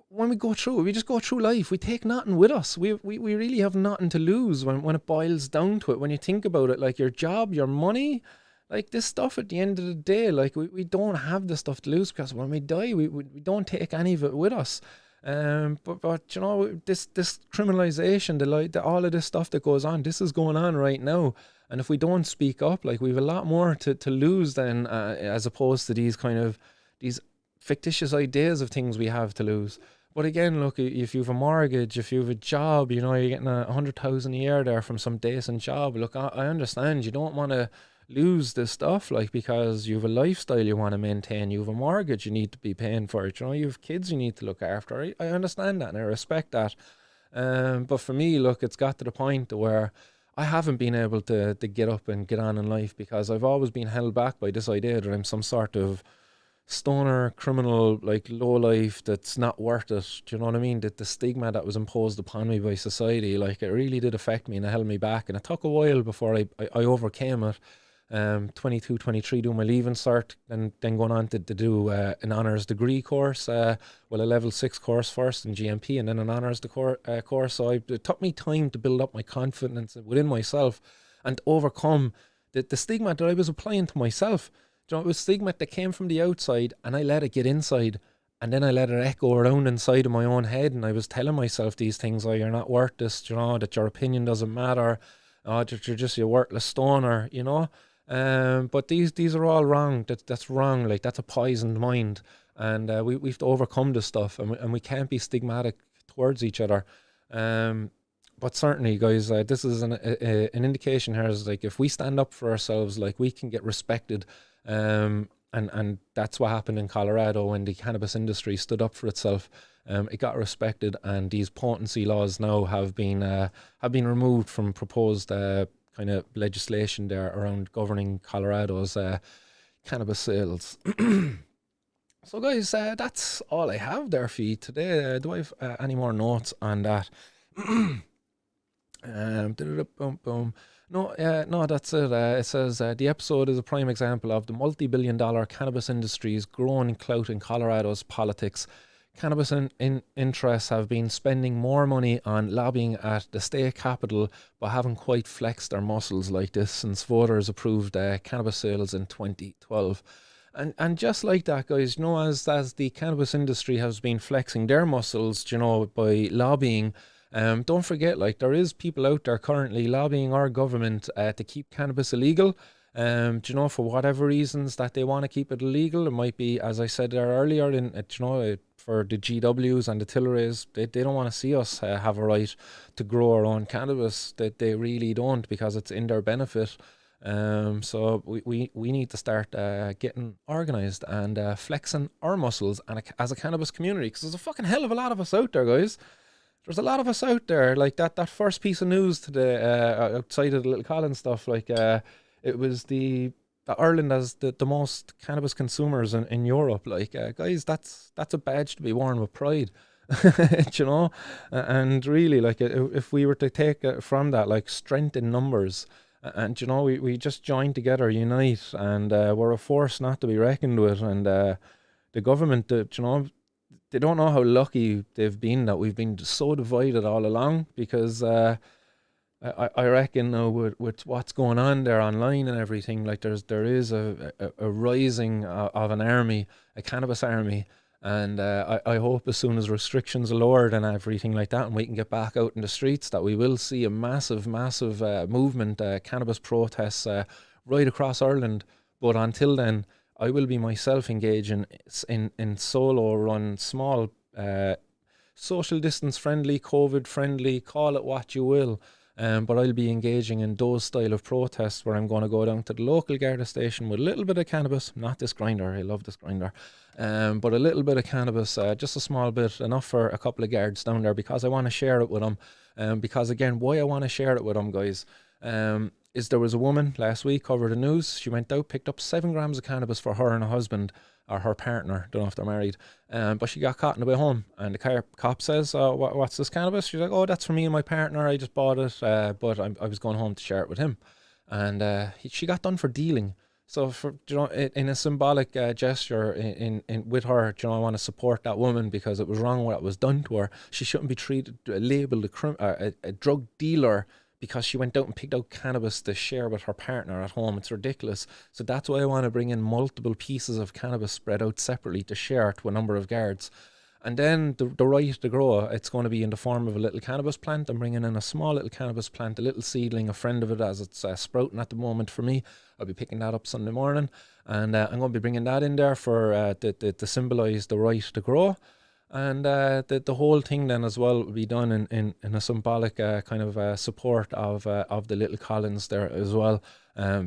when we go through it, we just go through life. We take nothing with us. We really have nothing to lose when it boils down to it. When you think about it, like your job, your money, like this stuff at the end of the day, like we don't have the stuff to lose, because when we die, we don't take any of it with us. But you know, this criminalization, all of this stuff that goes on, this is going on right now. And if we don't speak up, like, we have a lot more to lose than as opposed to these fictitious ideas of things we have to lose. But again, look, if you have a mortgage, if you have a job, you know, you're getting 100,000 a year there from some decent job. Look, I understand you don't want to lose this stuff, like, because you have a lifestyle you want to maintain, you have a mortgage you need to be paying for it, you know, you have kids you need to look after. I understand that and I respect that. But for me, look, it's got to the point where I haven't been able to get up and get on in life, because I've always been held back by this idea that I'm some sort of stoner, criminal, like, low life that's not worth it. Do you know what I mean? That the stigma that was imposed upon me by society, like, it really did affect me and it held me back. And it took a while before I overcame it. 22, 23 doing my leaving cert, and then going on to do an honours degree course, a level 6 course first in GMP, and then an honours course. So it took me time to build up my confidence within myself and overcome the stigma that I was applying to myself. It was stigma that came from the outside, and I let it get inside, and then I let it echo around inside of my own head, and I was telling myself these things, oh, you're not worth this, that your opinion doesn't matter, that you're just a worthless stoner, but these are all wrong. That's wrong. Like, that's a poisoned mind, and we have to overcome this stuff, and we can't be stigmatic towards each other. But certainly, guys, this is an indication here. Is like, if we stand up for ourselves, like, we can get respected. And that's what happened in Colorado when the cannabis industry stood up for itself. It got respected, and these potency laws now have been removed from proposed kind of legislation there around governing Colorado's cannabis sales. So, guys, that's all I have there for you today. Do I have any more notes on that? No, that's it. It says the episode is a prime example of the multi-billion-dollar cannabis industry's growing clout in Colorado's politics. Cannabis interests have been spending more money on lobbying at the state capitol, but haven't quite flexed their muscles like this since voters approved cannabis sales in 2012. And just like that, guys, as the cannabis industry has been flexing their muscles, by lobbying. Don't forget, like, there is people out there currently lobbying our government to keep cannabis illegal. For whatever reasons that they want to keep it illegal. It might be, as I said there earlier, for the GWs and the Tilrays, they don't want to see us have a right to grow our own cannabis. They really don't, because it's in their benefit. So we need to start getting organised and flexing our muscles as a cannabis community, because there's a fucking hell of a lot of us out there, guys. There's a lot of us out there. Like that first piece of news today, outside of the Little Collins stuff, like it was that Ireland has the most cannabis consumers in Europe. Like, guys, that's a badge to be worn with pride. And really, like, if we were to take from that, like, strength in numbers, and we just join together, unite, and we're a force not to be reckoned with. And the government, they don't know how lucky they've been that we've been so divided all along, because I reckon with what's going on there online and everything, like, there is a rising of an army, a cannabis army, and I hope as soon as restrictions are lowered and everything like that, and we can get back out in the streets, that we will see a massive movement, cannabis protests right across Ireland. But until then, I will be myself engaging in solo run, small, social distance friendly, COVID friendly, call it what you will. But I'll be engaging in those style of protests where I'm going to go down to the local Garda station with a little bit of cannabis, not this grinder, I love this grinder, but a little bit of cannabis, just a small bit, enough for a couple of guards down there, because I want to share it with them. Because again, why I want to share it with them, guys, is there was a woman last week, covered the news. She went out, picked up 7 grams of cannabis for her and her husband, or her partner, don't know if they're married, but she got caught on the way home, and the cop says, what's this cannabis? She's like, oh, that's for me and my partner, I just bought it, but I was going home to share it with him. And she got done for dealing. So, for in a symbolic gesture in with her, I want to support that woman, because it was wrong what was done to her. She shouldn't be labelled a drug dealer because she went out and picked out cannabis to share with her partner at home. It's ridiculous. So that's why I want to bring in multiple pieces of cannabis spread out separately to share to a number of guards. And then the right to grow, it's going to be in the form of a little cannabis plant. I'm bringing in a small little cannabis plant, a little seedling, a friend of it, as it's sprouting at the moment for me. I'll be picking that up Sunday morning, and I'm going to be bringing that in there for to symbolise the right to grow. And the whole thing then as well will be done in a symbolic kind of support of the Little Collins there as well,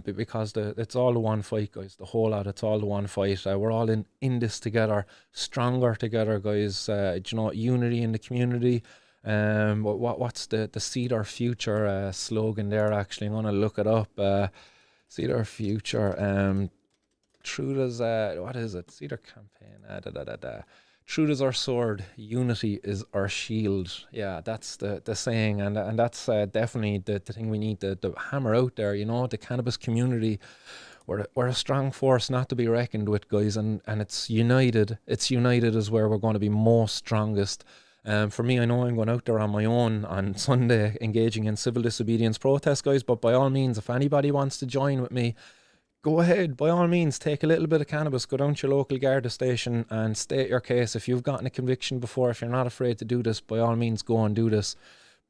because it's all the one fight, guys. The whole lot, it's all the one fight. We're all in this together, stronger together, guys. Unity in the community. What's the Seed Our Future slogan there? Actually, I'm gonna look it up. Seed Our Future. Trudeau's what is it? Seed Our campaign. Truth is our sword, unity is our shield. Yeah, that's the saying, and that's definitely the thing we need to hammer out there. You know, the cannabis community, we're a strong force not to be reckoned with, guys, and it's united. It's united is where we're going to be most strongest. For me, I know I'm going out there on my own on Sunday, engaging in civil disobedience protest, guys. But by all means, if anybody wants to join with me, go ahead, by all means, take a little bit of cannabis, go down to your local Garda station and state your case. If you've gotten a conviction before, if you're not afraid to do this, by all means, go and do this.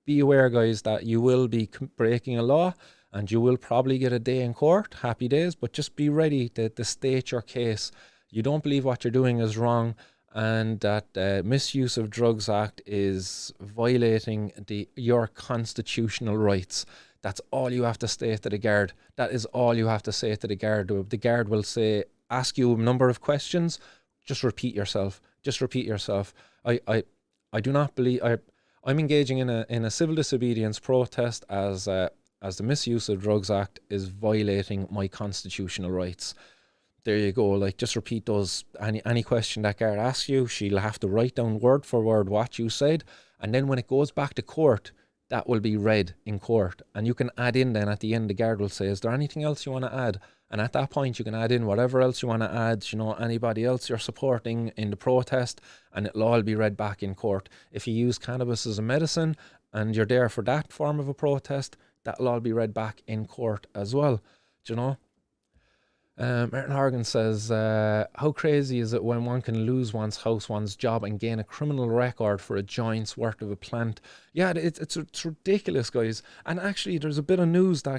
Be aware, guys, that you will be breaking a law and you will probably get a day in court. Happy days, but just be ready to state your case. You don't believe what you're doing is wrong, and that Misuse of Drugs Act is violating your constitutional rights. That's all you have to say to the guard. That is all you have to say to the guard. The guard will ask you a number of questions. Just repeat yourself. Just repeat yourself. I do not believe I'm engaging in a civil disobedience protest as the Misuse of Drugs Act is violating my constitutional rights. There you go. Like, just repeat those. Any question that guard asks you, she'll have to write down word for word what you said, and then when it goes back to court, that will be read in court, and you can add in then at the end. The guard will say, is there anything else you want to add? And at that point you can add in whatever else you want to add, you know, anybody else you're supporting in the protest, and it'll all be read back in court. If you use cannabis as a medicine and you're there for that form of a protest, that'll all be read back in court as well. Do you know? Martin Horgan says, how crazy is it when one can lose one's house, one's job, and gain a criminal record for a joint's worth of a plant? Yeah, it's ridiculous, guys. And actually, there's a bit of news that I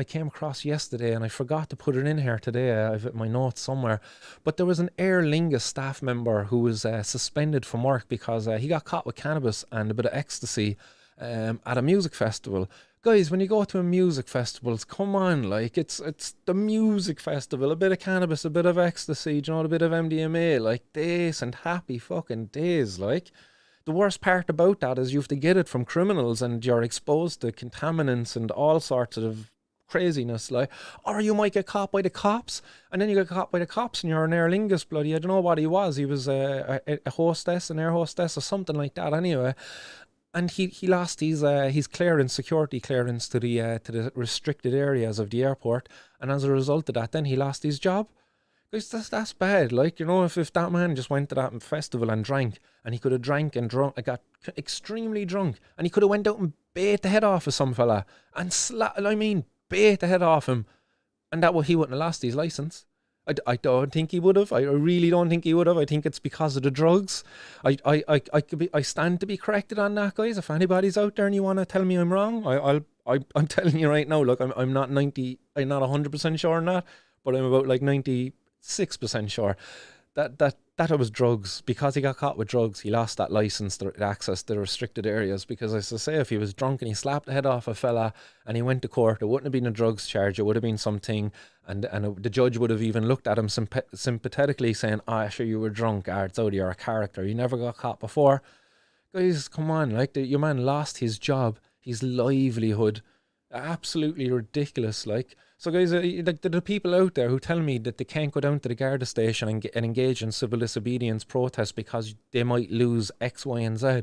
came across yesterday, and I forgot to put it in here today. I've it my notes somewhere. But there was an Aer Lingus staff member who was suspended from work because he got caught with cannabis and a bit of ecstasy at a music festival. Guys, when you go to a music festival, come on, like, it's the music festival, a bit of cannabis, a bit of ecstasy, you know, a bit of MDMA, like, decent, happy fucking days, like. The worst part about that is you have to get it from criminals and you're exposed to contaminants and all sorts of craziness, like, or you might get caught by the cops, and then you get caught by the cops and you're an Aer Lingus bloody, I don't know what he was a hostess, an air hostess or something like that anyway. And he lost his clearance, security clearance to the restricted areas of the airport, and as a result of that, then he lost his job. Guys, that's bad. Like, you know, if that man just went to that festival and drank, and he could have drank and drunk, got extremely drunk, and he could have went out and bait the head off of some fella, and bait the head off him, and he wouldn't have lost his license. I don't think he would have. I really don't think he would have. I think it's because of the drugs. I stand to be corrected on that, guys. If anybody's out there and you want to tell me I'm wrong, I'm telling you right now. Look, I'm not 100% sure on that, but I'm about like 96% sure that it was drugs. Because he got caught with drugs, he lost that license to access the restricted areas. Because as I say, if he was drunk and he slapped the head off a fella and he went to court, it wouldn't have been a drugs charge. It would have been something, and the judge would have even looked at him sympathetically, saying, sure, you were drunk, it's out of your character, you never got caught before. Guys, come on, like, your man lost his job, his livelihood. Absolutely ridiculous, like. So guys, the people out there who tell me that they can't go down to the Garda station and engage in civil disobedience protest because they might lose X, Y, and Z.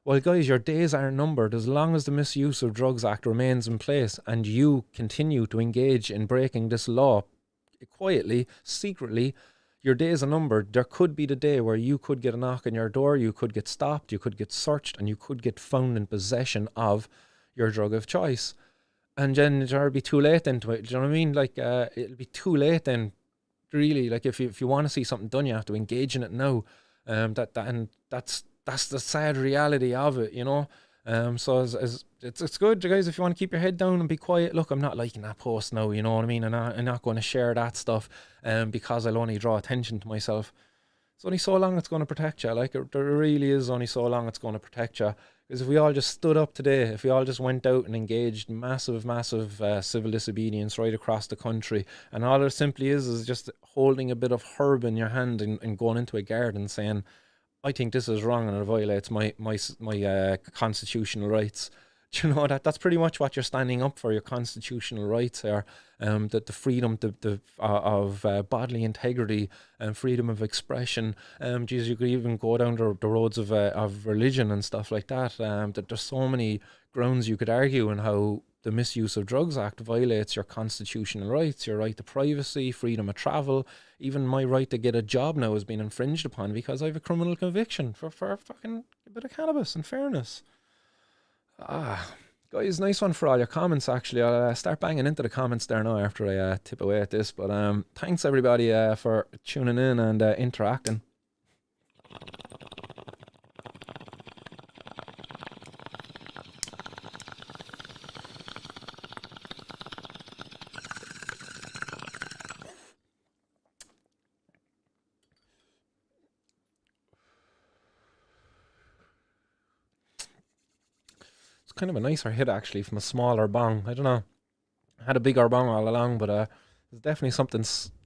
Well, guys, your days are numbered. As long as the Misuse of Drugs Act remains in place and you continue to engage in breaking this law quietly, secretly, your days are numbered. There could be the day where you could get a knock on your door, you could get stopped, you could get searched, and you could get found in possession of your drug of choice. And then it'll be too late then to it. Do you know what I mean? Like, it'll be too late then, really. Like, if you want to see something done, you have to engage in it now. And that's the sad reality of it, you know. So it's good, guys, if you want to keep your head down and be quiet. Look, I'm not liking that post now, you know what I mean? I'm not going to share that stuff because I'll only draw attention to myself. It's only so long it's going to protect you. Like, there really is only so long it's going to protect you. Because if we all just stood up today, if we all just went out and engaged massive civil disobedience right across the country, and all it simply is just holding a bit of herb in your hand and going into a garden saying, I think this is wrong and it violates my constitutional rights, Do you know that's pretty much what you're standing up for, your constitutional rights are, that the freedom of bodily integrity and freedom of expression. Jesus, you could even go down the roads of religion and stuff like that. That there's so many grounds you could argue on how the Misuse of Drugs Act violates your constitutional rights, your right to privacy, freedom of travel. Even my right to get a job now has been infringed upon because I have a criminal conviction for fucking a bit of cannabis, in fairness. Guys, nice one for all your comments. Actually, I'll start banging into the comments there now after I tip away at this. But thanks everybody for tuning in and interacting. Kind of a nicer hit actually from a smaller bong. I don't know. I had a bigger bong all along, but there's definitely something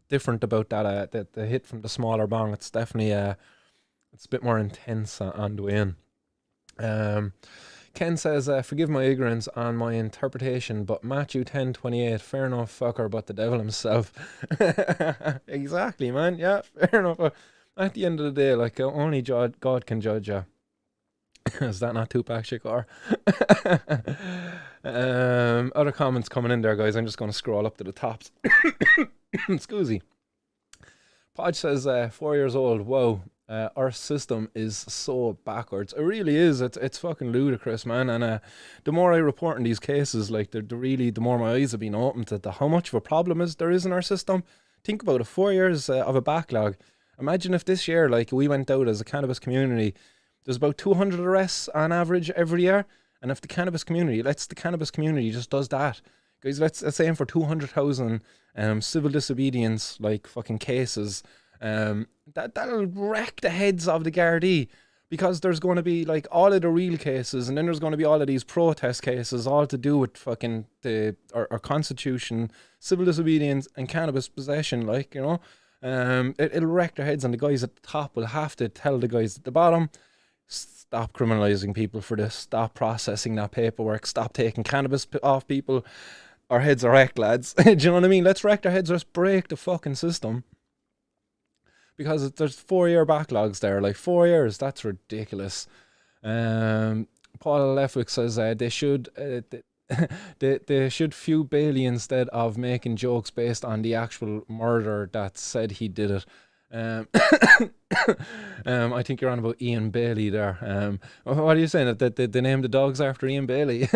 different about that. The hit from the smaller bong. It's definitely it's a bit more intense on the way in. Ken says, "Forgive my ignorance on my interpretation, but Matthew 10:28, fair enough, fucker, but the devil himself." Exactly, man. Yeah, fair enough. At the end of the day, like only God can judge you. Is that not Tupac Shakur? Other comments coming in there, guys. I'm just going to scroll up to the tops. Excuse me. Podge says, 4 years old. Whoa. Our system is so backwards. It really is. It's fucking ludicrous, man. And the more I report on these cases, like the more my eyes have been opened to how much of a problem there is in our system. Think about it. 4 years of a backlog. Imagine if this year, like, we went out as a cannabis community. There's about 200 arrests on average every year. And if the cannabis community just does that, guys, let's aim for 200,000 civil disobedience, like, fucking cases. That'll wreck the heads of the Gardaí, because there's going to be, like, all of the real cases, and then there's going to be all of these protest cases, all to do with fucking our constitution, civil disobedience, and cannabis possession, like, you know. It'll wreck their heads, and the guys at the top will have to tell the guys at the bottom, stop criminalizing people for this, stop processing that paperwork, stop taking cannabis off people. Our heads are wrecked, lads. Do you know what I mean? Let's wreck their heads, let's break the fucking system. Because there's 4 year backlogs there, like 4 years, that's ridiculous. Paul Lefwick says they should they should feud Bailey instead of making jokes based on the actual murder that said he did it. I think you're on about Ian Bailey there. What are you saying? That they named the dogs after Ian Bailey?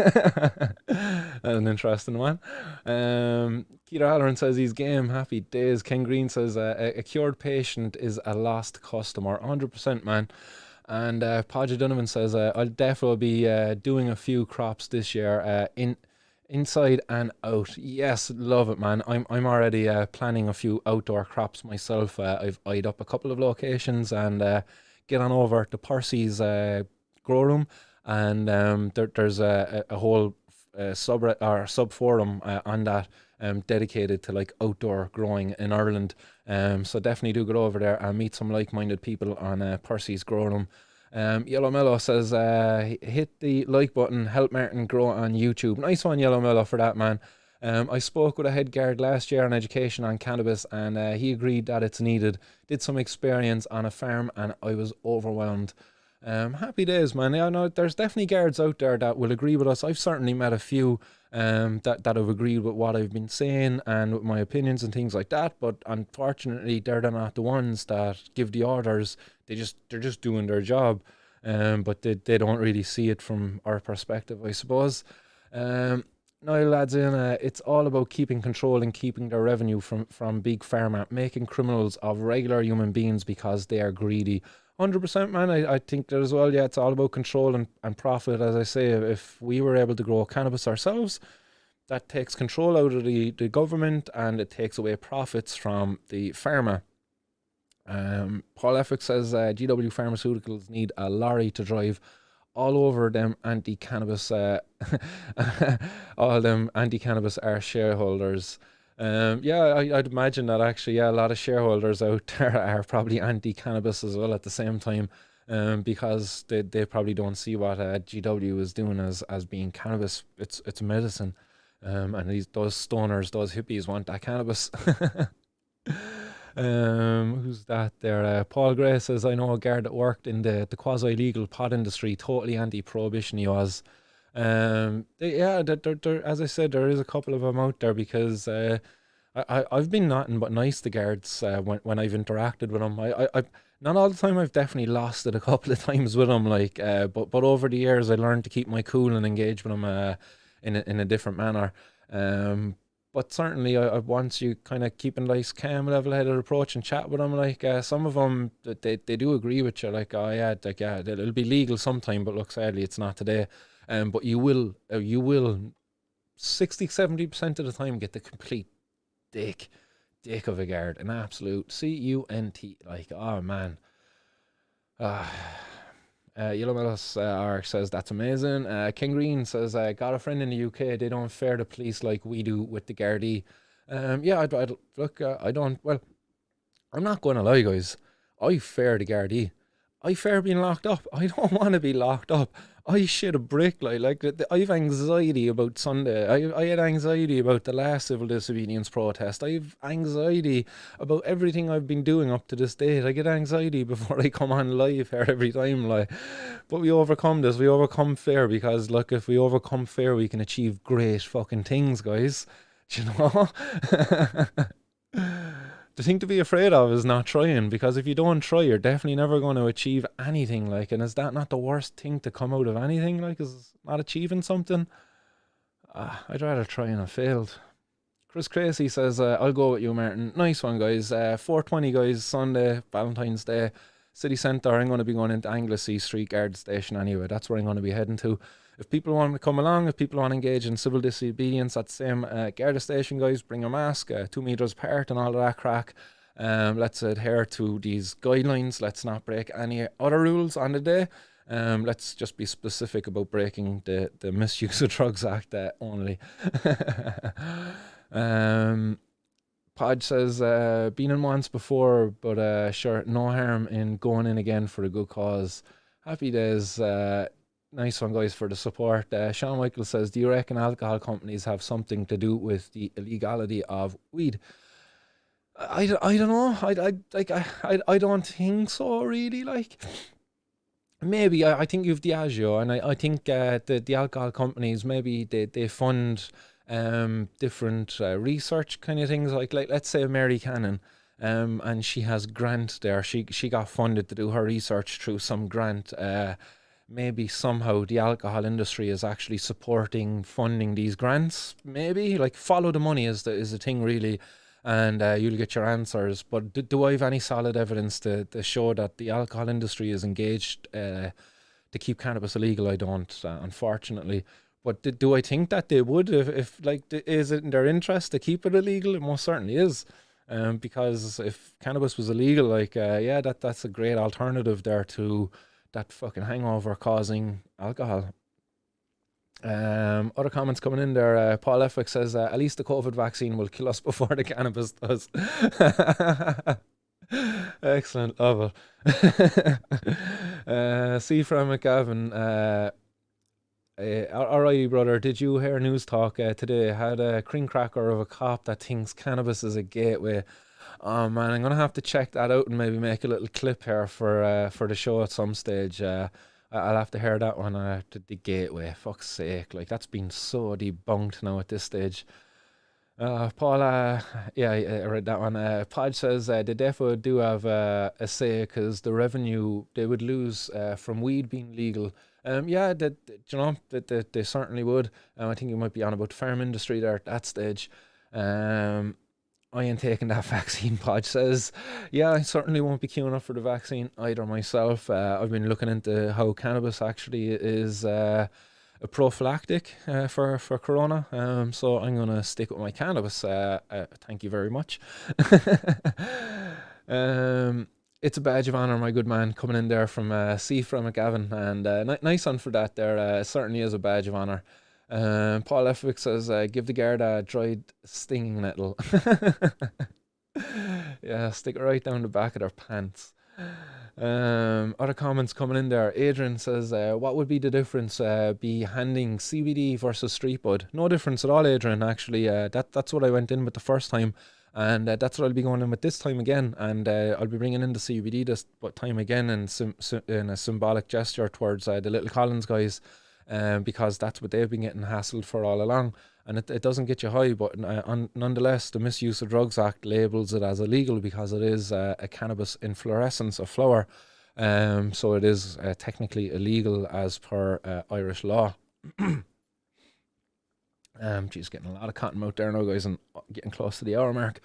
An interesting one. Peter Halloran says he's game. Happy days. Ken Green says a cured patient is a lost customer. 100%, man. And Podge Donovan says I'll definitely be doing a few crops this year inside and out. Yes, love it, man. I'm already planning a few outdoor crops myself. I've eyed up a couple of locations, and get on over to Percy's grow room, and there's a whole sub forum on that dedicated to, like, outdoor growing in Ireland. So definitely do go over there and meet some like-minded people on Percy's grow room. Yellow Mellow says hit the like button, help Martin grow on YouTube. Nice one, Yellow Mellow, for that, man. I spoke with a head guard last year on education on cannabis, and he agreed that it's needed. Did some experience on a farm, and I was overwhelmed. Happy days, man. Yeah, no, there's definitely guards out there that will agree with us. I've certainly met a few that have agreed with what I've been saying and with my opinions and things like that, but unfortunately they're not the ones that give the orders. They're just doing their job, but they don't really see it from our perspective, I suppose. Now, lads, it's all about keeping control and keeping their revenue from big pharma, making criminals of regular human beings because they are greedy. 100%, man. I think that as well. Yeah, it's all about control and profit. As I say, if we were able to grow cannabis ourselves, that takes control out of the government, and it takes away profits from the pharma. Paul Effick says GW Pharmaceuticals need a lorry to drive all over them anti-cannabis. All them anti-cannabis are shareholders. Yeah, I'd imagine that actually. Yeah, a lot of shareholders out there are probably anti-cannabis as well at the same time. because they probably don't see what GW is doing as being cannabis. It's medicine, and those stoners, those hippies want that cannabis. Who's that there? Paul Gray says, I know a guard that worked in the quasi-legal pot industry, totally anti-prohibition he was. Yeah, as I said, there is a couple of them out there because I've been nothing but nice to guards when I've interacted with them. I not all the time. I've definitely lost it a couple of times with them, but over the years I learned to keep my cool and engage with them in a different manner. But certainly, once you kind of keep a nice, calm, level-headed approach and chat with them, some of them, they do agree with you, oh yeah, yeah, it'll be legal sometime, but look, sadly, it's not today. But you will 60-70% of the time get the complete dick of a guard, an absolute cunt, oh man. Yellow Meadows Ark says that's amazing. King Green says, got a friend in the UK, they don't fare the police like we do with the Gardaí. Yeah, I don't, well, I'm not going to lie, guys. I fare the Gardaí. I fear being locked up. I don't want to be locked up. I shit a brick. I have anxiety about Sunday. I had anxiety about the last civil disobedience protest. I have anxiety about everything I've been doing up to this date. I get anxiety before I come on live here every time. But we overcome this. We overcome fear because, look, if we overcome fear, we can achieve great fucking things, guys. Do you know? The thing to be afraid of is not trying, because if you don't try, you're definitely never going to achieve anything. And is that not the worst thing to come out of anything? Is not achieving something? I'd rather try and have failed. Chris Crazy says, I'll go with you, Martin. Nice one, guys. 4:20, guys, Sunday, Valentine's Day, City Centre. I'm going to be going into Anglesey Street Guard Station anyway. That's where I'm going to be heading to. If people want to come along, if people want to engage in civil disobedience at the same Garda station, guys, bring your mask, 2 metres apart and all of that crack. Let's adhere to these guidelines. Let's not break any other rules on the day. Let's just be specific about breaking the Misuse of Drugs Act only. Podge says, been in once before, but sure, no harm in going in again for a good cause. Happy days. Nice one, guys, for the support. Sean Michael says, do you reckon alcohol companies have something to do with the illegality of weed? I don't know. I don't think so, really. Maybe. I think you've Diageo, and I think the alcohol companies, maybe they fund different research kind of things, like let's say Mary Cannon, and she has grant there. She got funded to do her research through some grant. Maybe somehow the alcohol industry is actually supporting funding these grants. Maybe follow the money is the thing, really, and you'll get your answers. But do I have any solid evidence to show that the alcohol industry is engaged to keep cannabis illegal? I don't, unfortunately. But do I think that they would if is it in their interest to keep it illegal? It most certainly is. Because if cannabis was illegal, yeah, that's a great alternative there to that fucking hangover causing alcohol. Other comments coming in there. Paul Effick says, at least the COVID vaccine will kill us before the cannabis does. Excellent, love it. See from McGavin, alrighty, brother, did you hear news talk today? Had a cream cracker of a cop that thinks cannabis is a gateway. Oh man, I'm gonna have to check that out and maybe make a little clip here for the show at some stage. I'll have to hear that one. The gateway, fuck's sake, that's been so debunked now at this stage. Paul, yeah, I read that one. Podge says the defo do have a say because the revenue they would lose from weed being legal. Yeah, they certainly would. I think you might be on about the farm industry there at that stage. I ain't taking that vaccine, Podge says. Yeah, I certainly won't be queuing up for the vaccine either myself. I've been looking into how cannabis actually is a prophylactic for corona. So I'm going to stick with my cannabis. Thank you very much. It's a badge of honour, my good man, coming in there from C from McGavin. And nice one for that there. It certainly is a badge of honour. Paul Effick says, give the guard a dried stinging nettle. Yeah, stick it right down the back of their pants. Other comments coming in there. Adrian says, what would be the difference be handing CBD versus street bud? No difference at all, Adrian. Actually, that's what I went in with the first time, and that's what I'll be going in with this time again. And I'll be bringing in the CBD this time again in a symbolic gesture towards the Little Collins guys, because that's what they've been getting hassled for all along. And it doesn't get you high, but nonetheless, the Misuse of Drugs Act labels it as illegal because it is a cannabis inflorescence, a flower. So it is technically illegal as per Irish law. Geez, getting a lot of cotton out there now, guys, and getting close to the hour mark.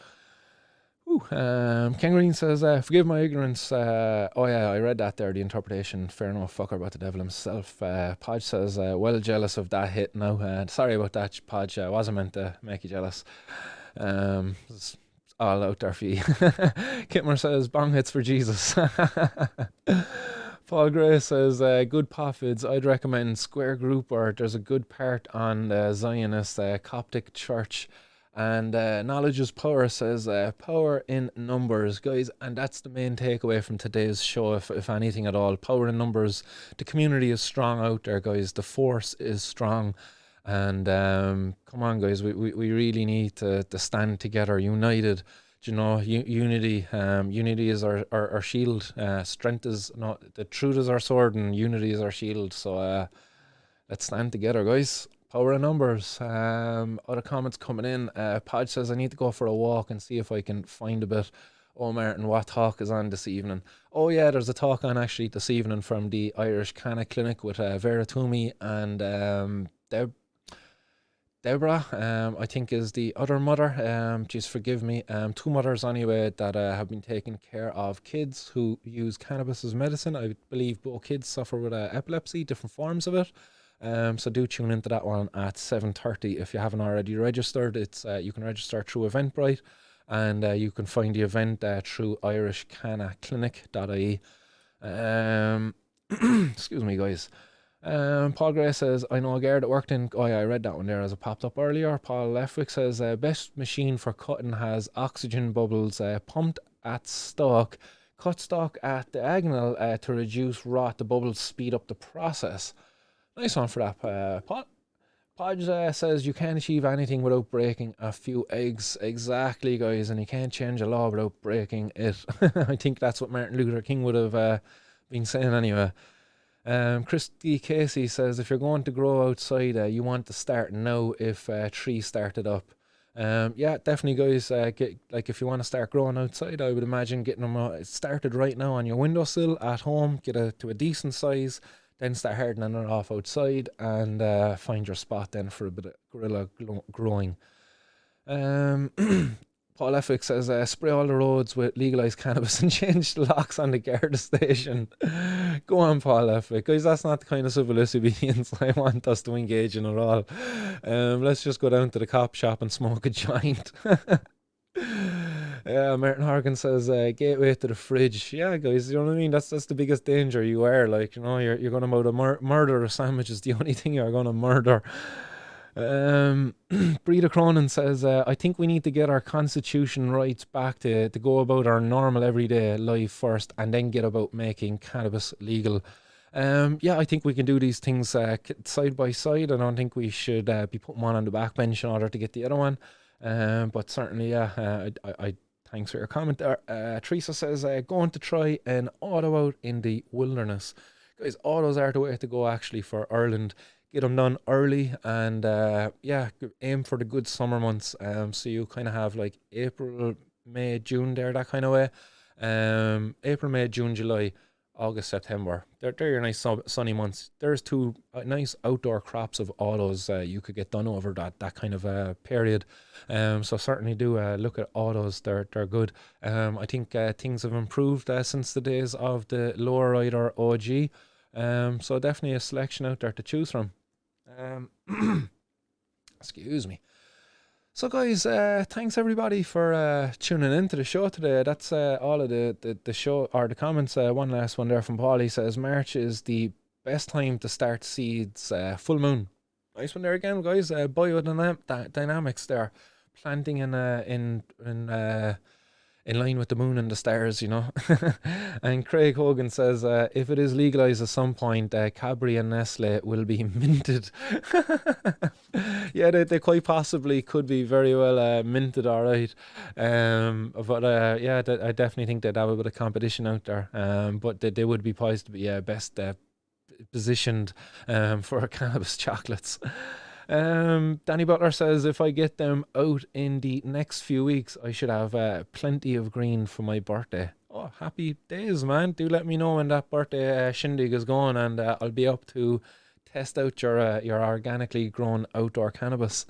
Ken Green says, forgive my ignorance. Oh yeah, I read that there, the interpretation. Fair enough, fucker about the devil himself. Podge says, well jealous of that hit now. Sorry about that, Podge. I wasn't meant to make you jealous. It's all out there for you. Kitmer says, bong hits for Jesus. Paul Gray says, good pofids. I'd recommend Square Group, or there's a good part on the Zionist Coptic Church. And knowledge is power says, power in numbers, guys. And that's the main takeaway from today's show, if anything at all. Power in numbers. The community is strong out there, guys. The force is strong. And come on, guys. We really need to stand together, united. You know, unity. Unity is our shield. Strength is not. The truth is our sword, and unity is our shield. So let's stand together, guys. Power of numbers. Other comments coming in. Podge says, I need to go for a walk and see if I can find a bit. Oh, Martin, what talk is on this evening? Oh, yeah, there's a talk on actually this evening from the Irish Canna Clinic with Vera Toomey and Deborah, I think is the other mother. Just forgive me. Two mothers anyway that have been taking care of kids who use cannabis as medicine. I believe both kids suffer with epilepsy, different forms of it. So do tune into that one at 7:30 if you haven't already registered. It's you can register through Eventbrite, and you can find the event through irishcannaclinic.ie. Excuse me, guys. Paul Gray says, I know a girl that worked in... Oh yeah, I read that one there as it popped up earlier. Paul Lefwick says, best machine for cutting has oxygen bubbles pumped at stalk. Cut stalk at diagonal to reduce rot. The bubbles speed up the process. Nice one for that, Paul. Podge says you can't achieve anything without breaking a few eggs. Exactly, guys, and you can't change a law without breaking it. I think that's what Martin Luther King would have been saying anyway. Christy Casey says, if you're going to grow outside, you want to start now if trees started up. Yeah, definitely, guys. If you want to start growing outside, I would imagine getting them started right now on your windowsill at home. Get to a decent size. Then start hardening it off outside and find your spot then for a bit of guerrilla growing. Paul Effick says, spray all the roads with legalized cannabis and change the locks on the Garda station. Go on, Paul Effick. Guys, that's not the kind of civil disobedience I want us to engage in at all. Let's just go down to the cop shop and smoke a joint. Martin Horgan says, gateway to the fridge. Yeah, guys, you know what I mean? That's the biggest danger you are. Like, you know, you're going to murder a sandwich is the only thing you're going to murder. Breeder Cronin says, I think we need to get our constitution rights back to go about our normal everyday life first and then get about making cannabis legal. Yeah, I think we can do these things side by side. I don't think we should be putting one on the back bench in order to get the other one. But certainly, yeah, I thanks for your comment there. Teresa says, going to try an auto out in the wilderness. Guys, autos are the way to go actually for Ireland. Get them done early and yeah, aim for the good summer months. So you kind of have like April, May, June there, that kind of way. April, May, June, July, August, September. They're your nice sunny months. There's two nice outdoor crops of autos you could get done over that kind of period. So certainly do look at autos. They're good. I think things have improved since the days of the lower rider OG. So definitely a selection out there to choose from. Excuse me. So guys, thanks everybody for tuning in to the show today. That's all of the show, or the comments. One last one there from Paul. He says, March is the best time to start seeds. Full moon. Nice one there again, guys. Biodynamics there. Planting in in line with the moon and the stars, you know. And Craig Hogan says, if it is legalized at some point, Cadbury and Nestle will be minted. Yeah, they quite possibly could be very well minted, all right. But yeah, I definitely think they'd have a bit of competition out there. But they would be poised to be best positioned for cannabis chocolates. Danny Butler says, if I get them out in the next few weeks, I should have plenty of green for my birthday. Oh, happy days, man. Do let me know when that birthday shindig is going, and I'll be up to test out your organically grown outdoor cannabis.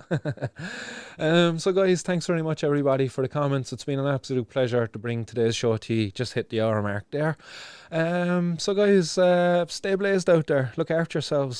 So guys, thanks very much everybody for the comments. It's been an absolute pleasure to bring today's show to you. Just hit the hour mark there. So guys, stay blazed out there. Look after yourselves.